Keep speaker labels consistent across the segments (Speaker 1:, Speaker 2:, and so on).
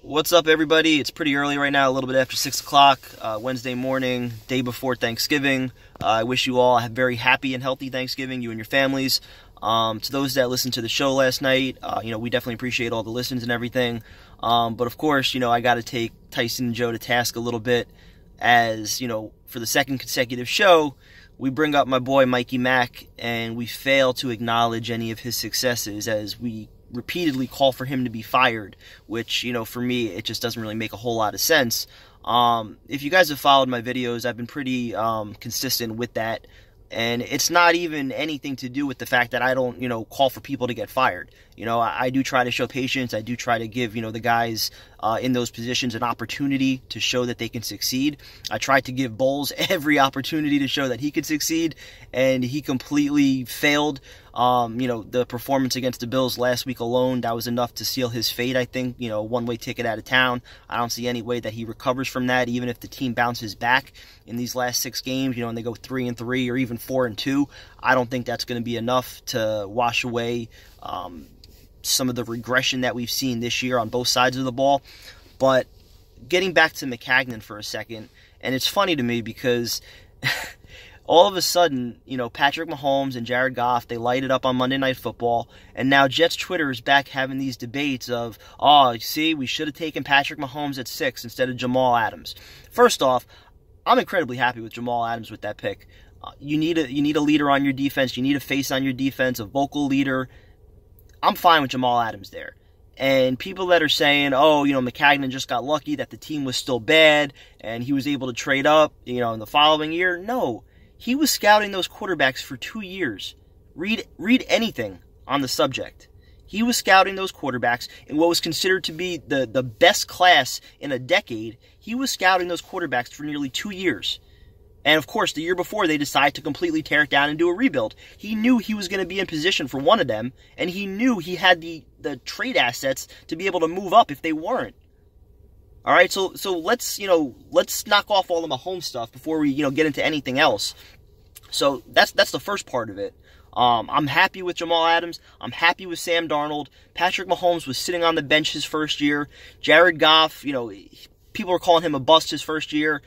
Speaker 1: What's up, everybody? It's pretty early right now, a little bit after 6 o'clock, Wednesday morning, day before Thanksgiving. I wish you all a very happy and healthy Thanksgiving, you and your families. To those that listened to the show last night, we definitely appreciate all the listens and everything. But of course, I got to take Tyson and Joe to task a little bit as, for the second consecutive show, we bring up my boy Mikey Mac, and we fail to acknowledge any of his successes as we repeatedly call for him to be fired, which, for me, it just doesn't really make a whole lot of sense. If you guys have followed my videos, I've been pretty consistent with that, and it's not even anything to do with the fact that I don't, call for people to get fired. I do try to show patience. I do try to give, the guys in those positions an opportunity to show that they can succeed. I tried to give Bowles every opportunity to show that he could succeed, and he completely failed. The performance against the Bills last week alone, that was enough to seal his fate, I think. One-way ticket out of town. I don't see any way that he recovers from that, even if the team bounces back in these last 6 games, and they go 3-3 or even 4-2. I don't think that's going to be enough to wash away some of the regression that we've seen this year on both sides of the ball. But getting back to Maccagnan for a second, and it's funny to me because all of a sudden, Patrick Mahomes and Jared Goff, they light it up on Monday Night Football, and now Jets Twitter is back having these debates of, see, we should have taken Patrick Mahomes at 6 instead of Jamal Adams. First off, I'm incredibly happy with Jamal Adams with that pick. You need a leader on your defense. You need a face on your defense, a vocal leader. I'm fine with Jamal Adams there. And people that are saying, Maccagnan just got lucky that the team was still bad and he was able to trade up, in the following year. No, he was scouting those quarterbacks for 2 years. Read anything on the subject. He was scouting those quarterbacks in what was considered to be the best class in a decade. He was scouting those quarterbacks for nearly 2 years. And, of course, the year before, they decided to completely tear it down and do a rebuild. He knew he was going to be in position for one of them, and he knew he had the trade assets to be able to move up if they weren't. All right, so let's knock off all the Mahomes stuff before we, get into anything else. So that's the first part of it. I'm happy with Jamal Adams. I'm happy with Sam Darnold. Patrick Mahomes was sitting on the bench his first year. Jared Goff, people were calling him a bust his first year.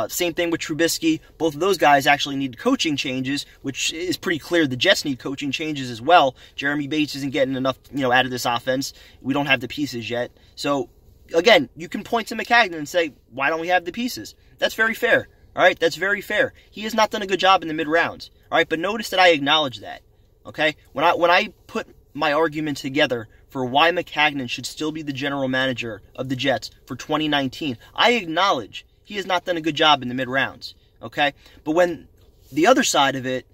Speaker 1: Same thing with Trubisky. Both of those guys actually need coaching changes, which is pretty clear. The Jets need coaching changes as well. Jeremy Bates isn't getting enough, out of this offense. We don't have the pieces yet. So, again, you can point to Maccagnan and say, why don't we have the pieces? That's very fair. All right, that's very fair. He has not done a good job in the mid-rounds. All right, but notice that I acknowledge that. Okay? When I put my argument together for why Maccagnan should still be the general manager of the Jets for 2019, I acknowledge he has not done a good job in the mid-rounds, okay? But when the other side of it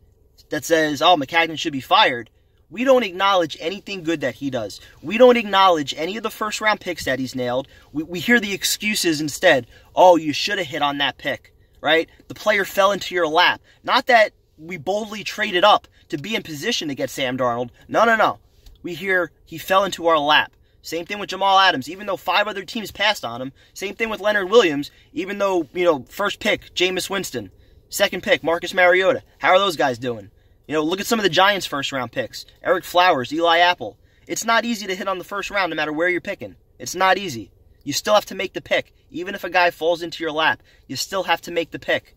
Speaker 1: that says, Maccagnan should be fired, we don't acknowledge anything good that he does. We don't acknowledge any of the first-round picks that he's nailed. We hear the excuses instead. You should have hit on that pick, right? The player fell into your lap. Not that we boldly traded up to be in position to get Sam Darnold. No. We hear he fell into our lap. Same thing with Jamal Adams, even though 5 other teams passed on him. Same thing with Leonard Williams, even though, first pick, Jameis Winston. Second pick, Marcus Mariota. How are those guys doing? Look at some of the Giants' first-round picks. Eric Flowers, Eli Apple. It's not easy to hit on the first round no matter where you're picking. It's not easy. You still have to make the pick. Even if a guy falls into your lap, you still have to make the pick.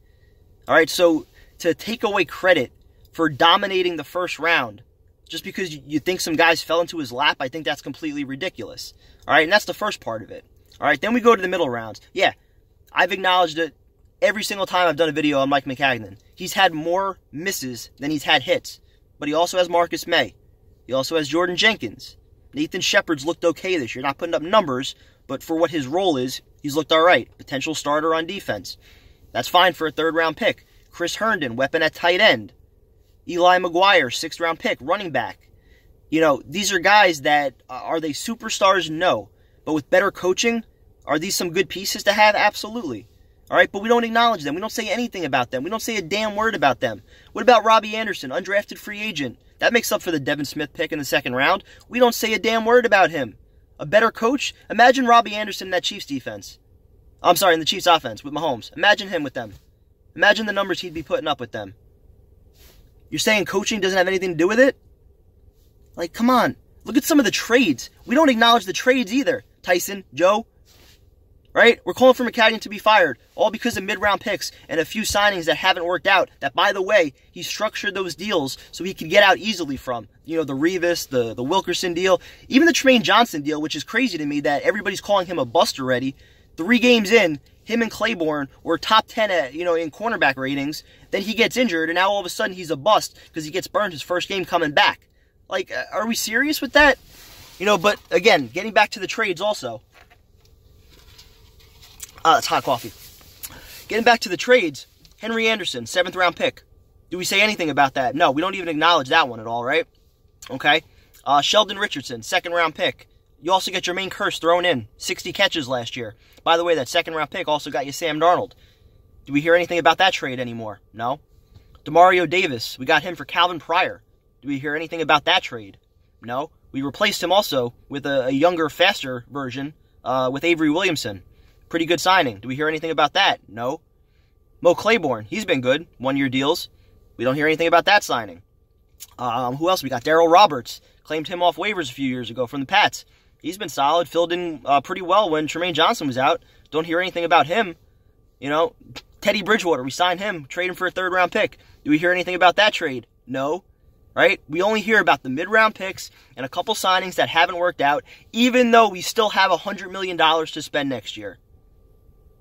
Speaker 1: All right, so to take away credit for dominating the first round just because you think some guys fell into his lap, I think that's completely ridiculous. All right, and that's the first part of it. All right, then we go to the middle rounds. Yeah, I've acknowledged it every single time I've done a video on Mike Maccagnan. He's had more misses than he's had hits, but he also has Marcus May. He also has Jordan Jenkins. Nathan Shepard's looked okay this year, not putting up numbers, but for what his role is, he's looked all right. Potential starter on defense. That's fine for a third-round pick. Chris Herndon, weapon at tight end. Eli McGuire, 6th-round pick, running back. These are guys that, are they superstars? No. But with better coaching, are these some good pieces to have? Absolutely. All right, but we don't acknowledge them. We don't say anything about them. We don't say a damn word about them. What about Robbie Anderson, undrafted free agent? That makes up for the Devin Smith pick in the 2nd round. We don't say a damn word about him. A better coach? Imagine Robbie Anderson in that Chiefs defense. I'm sorry, in the Chiefs offense with Mahomes. Imagine him with them. Imagine the numbers he'd be putting up with them. You're saying coaching doesn't have anything to do with it? Like, come on. Look at some of the trades. We don't acknowledge the trades either. Tyson, Joe, right? We're calling for Maccagnan to be fired, all because of mid-round picks and a few signings that haven't worked out, that, by the way, he structured those deals so he could get out easily from. You know, the Revis, the Wilkerson deal, even the Tremaine Johnson deal, which is crazy to me that everybody's calling him a bust already. 3 games in, him and Claiborne were top 10 in cornerback ratings. Then he gets injured, and now all of a sudden he's a bust because he gets burned his first game coming back. Like, are we serious with that? You know, but again, getting back to the trades also. It's hot coffee. Getting back to the trades, Henry Anderson, 7th round pick. Do we say anything about that? No, we don't even acknowledge that one at all, right? Okay. Sheldon Richardson, 2nd round pick. You also get Jermaine Kearse thrown in, 60 catches last year. By the way, that 2nd round pick also got you Sam Darnold. Do we hear anything about that trade anymore? No. Demario Davis, we got him for Calvin Pryor. Do we hear anything about that trade? No. We replaced him also with a younger, faster version with Avery Williamson. Pretty good signing. Do we hear anything about that? No. Mo Claiborne, he's been good. 1-year deals. We don't hear anything about that signing. Who else? We got Darryl Roberts. Claimed him off waivers a few years ago from the Pats. He's been solid. Filled in pretty well when Tremaine Johnson was out. Don't hear anything about him. You know, Teddy Bridgewater, we signed him. Trade him for a 3rd round pick. Do we hear anything about that trade? No. Right? We only hear about the mid-round picks and a couple signings that haven't worked out, even though we still have $100 million to spend next year.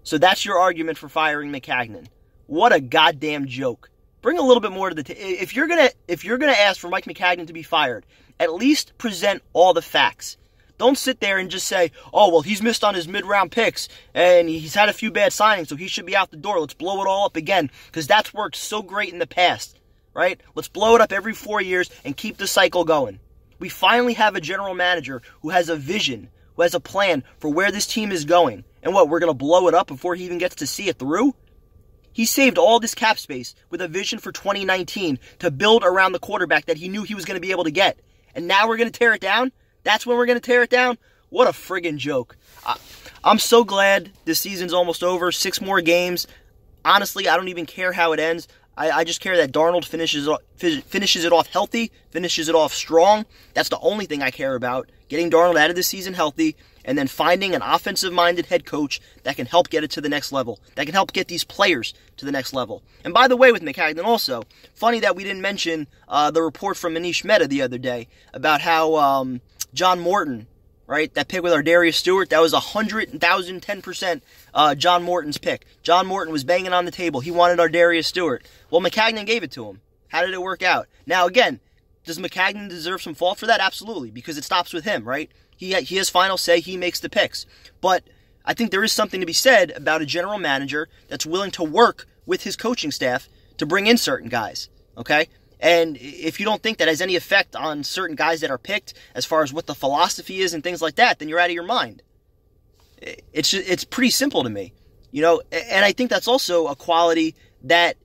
Speaker 1: So that's your argument for firing Maccagnan. What a goddamn joke. Bring a little bit more to the if you're gonna ask for Mike Maccagnan to be fired, at least present all the facts. Don't sit there and just say, oh, well, he's missed on his mid-round picks, and he's had a few bad signings, so he should be out the door. Let's blow it all up again, because that's worked so great in the past, right? Let's blow it up every 4 years and keep the cycle going. We finally have a general manager who has a vision, who has a plan for where this team is going. And what, we're going to blow it up before he even gets to see it through? He saved all this cap space with a vision for 2019 to build around the quarterback that he knew he was going to be able to get. And now we're going to tear it down? That's when we're going to tear it down? What a friggin' joke. I'm so glad this season's almost over. 6 more games. Honestly, I don't even care how it ends. I just care that Darnold finishes it off healthy, finishes it off strong. That's the only thing I care about. Getting Darnold out of this season healthy, and then finding an offensive-minded head coach that can help get it to the next level, that can help get these players to the next level. And by the way, with Maccagnan also, funny that we didn't mention the report from Manish Mehta the other day about how John Morton, right, that pick with our Darius Stewart, that was 110% John Morton's pick. John Morton was banging on the table. He wanted our Darius Stewart. Well, Maccagnan gave it to him. How did it work out? Now, again, does Maccagnan deserve some fault for that? Absolutely, because it stops with him, right? He has final say. He makes the picks. But I think there is something to be said about a general manager that's willing to work with his coaching staff to bring in certain guys, okay? And if you don't think that has any effect on certain guys that are picked as far as what the philosophy is and things like that, then you're out of your mind. It's pretty simple to me, you know? And I think that's also a quality that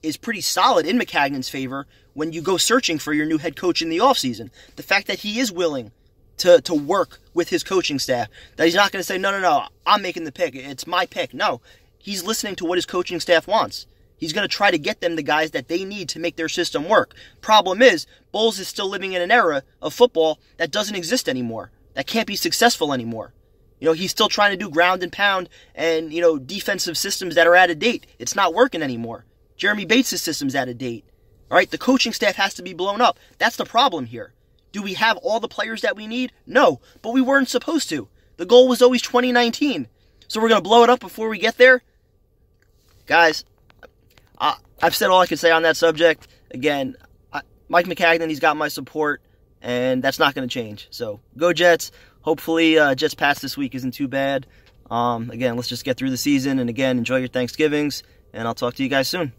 Speaker 1: is pretty solid in Maccagnan's favor when you go searching for your new head coach in the offseason. The fact that he is willing to work with his coaching staff, that he's not going to say, no, I'm making the pick. It's my pick. No, he's listening to what his coaching staff wants. He's going to try to get them the guys that they need to make their system work. Problem is, Bowles is still living in an era of football that doesn't exist anymore, that can't be successful anymore. You know, he's still trying to do ground and pound and, you know, defensive systems that are out of date. It's not working anymore. Jeremy Bates' system's out of date. All right, the coaching staff has to be blown up. That's the problem here. Do we have all the players that we need? No, but we weren't supposed to. The goal was always 2019. So we're going to blow it up before we get there? Guys, I've said all I can say on that subject. Again, Mike Maccagnan, he's got my support, and that's not going to change. So go Jets. Hopefully Jets Pats this week isn't too bad. Again, let's just get through the season, and again, enjoy your Thanksgivings, and I'll talk to you guys soon.